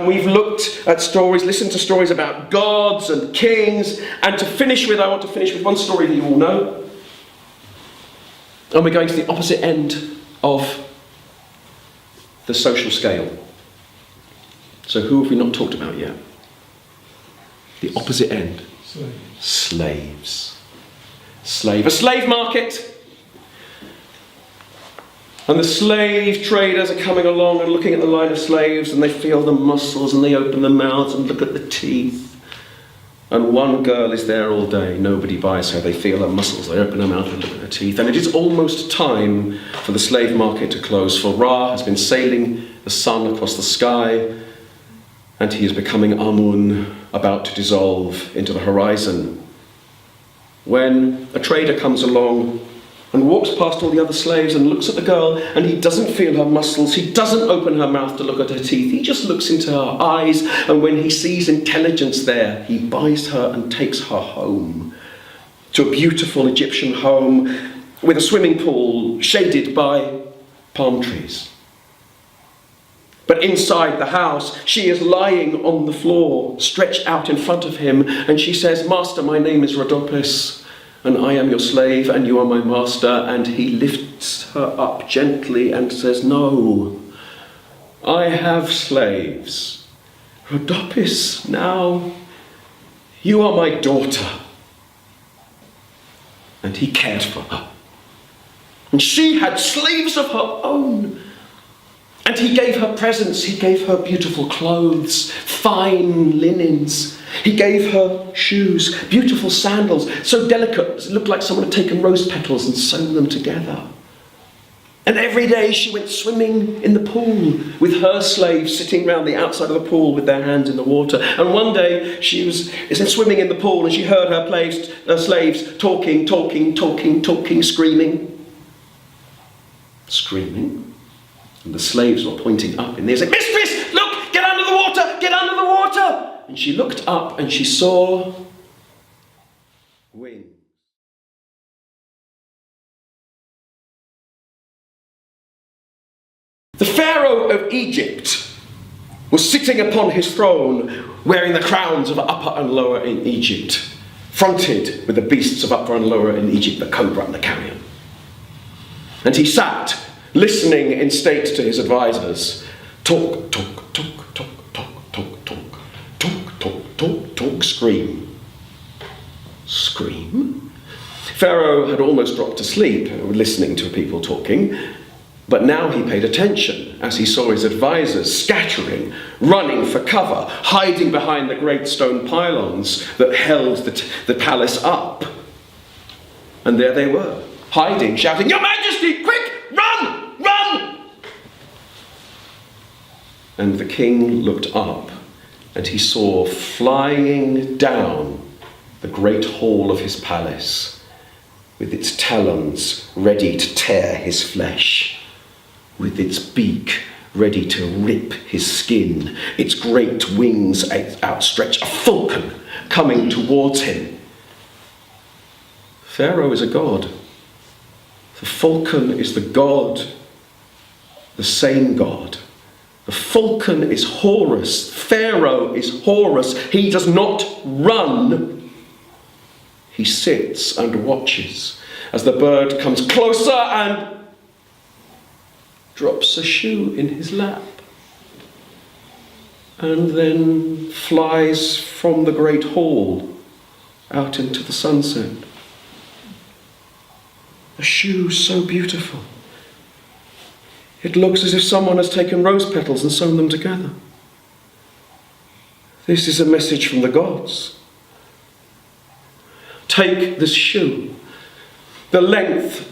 And we've looked at stories, listened to stories about gods and kings. And I want to finish with one story that you all know. And we're going to the opposite end of the social scale. So who have we not talked about yet? The opposite end. Slaves. A slave market. And the slave traders are coming along and looking at the line of slaves, and they feel the muscles and they open their mouths and look at the teeth. And one girl is there all day. Nobody buys her. They feel her muscles. They open her mouth and look at her teeth. And it is almost time for the slave market to close, for Ra has been sailing the sun across the sky, and he is becoming Amun, about to dissolve into the horizon. When a trader comes along and walks past all the other slaves and looks at the girl, and he doesn't feel her muscles, he doesn't open her mouth to look at her teeth, he just looks into her eyes, and when he sees intelligence there, he buys her and takes her home to a beautiful Egyptian home with a swimming pool shaded by palm trees. But inside the house, she is lying on the floor, stretched out in front of him, and she says, "Master, my name is Rhadopis, and I am your slave, and you are my master." And he lifts her up gently and says, "No, I have slaves. Rhadopis, now you are my daughter." And he cared for her. And she had slaves of her own. And he gave her presents. He gave her beautiful clothes, fine linens. He gave her shoes, beautiful sandals, so delicate, it looked like someone had taken rose petals and sewn them together. And every day she went swimming in the pool with her slaves sitting round the outside of the pool with their hands in the water. And one day she was swimming in the pool, and she heard her slaves talking, screaming. And the slaves were pointing up in the air saying, "Mistress, look, get under the water, get under the water." And she looked up and she saw wings. The Pharaoh of Egypt was sitting upon his throne, wearing the crowns of Upper and Lower in Egypt, fronted with the beasts of Upper and Lower in Egypt, the Cobra and the Carrion. And he sat, listening in state to his advisors. Talk, talk, talk, talk, talk, talk, talk. Talk, talk, talk, talk, scream. Scream? Pharaoh had almost dropped asleep, listening to people talking, but now he paid attention as he saw his advisors scattering, running for cover, hiding behind the great stone pylons that held the palace up. And there they were, hiding, shouting, "Your Majesty, quick, run, run!" And the king looked up, and he saw flying down the great hall of his palace, with its talons ready to tear his flesh, with its beak ready to rip his skin, its great wings outstretched, a falcon coming towards him. Pharaoh is a god. The falcon is the god, the same god. The falcon is Horus. Pharaoh is Horus. He does not run. He sits and watches as the bird comes closer and drops a shoe in his lap, and then flies from the great hall out into the sunset. A shoe so beautiful. It looks as if someone has taken rose petals and sewn them together. This is a message from the gods. Take this shoe, the length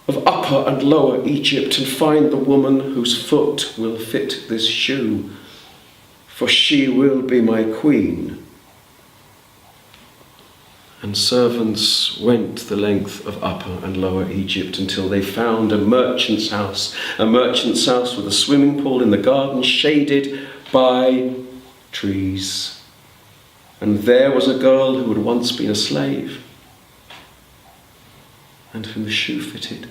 of Upper and Lower Egypt, and find the woman whose foot will fit this shoe, for she will be my queen. And servants went the length of Upper and Lower Egypt until they found a merchant's house with a swimming pool in the garden shaded by trees. And there was a girl who had once been a slave and whom the shoe fitted.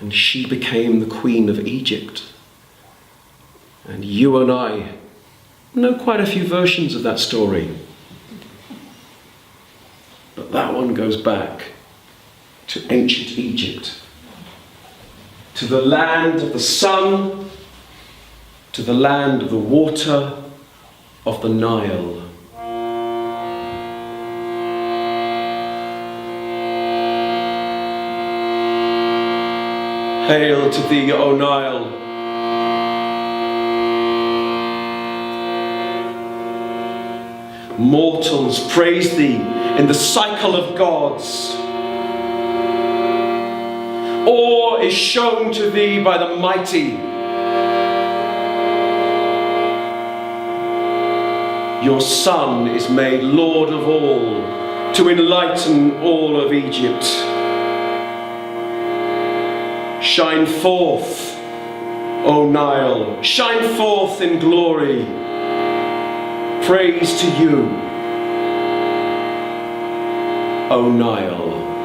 And she became the queen of Egypt. And you and I know quite a few versions of that story. But that one goes back to ancient Egypt, to the land of the sun, to the land of the water of the Nile. Hail to thee, O Nile! Mortals praise thee in the cycle of gods. Awe is shown to thee by the mighty. Your Son is made Lord of all, to enlighten all of Egypt. Shine forth, O Nile, shine forth in glory. Praise to you, O Nile.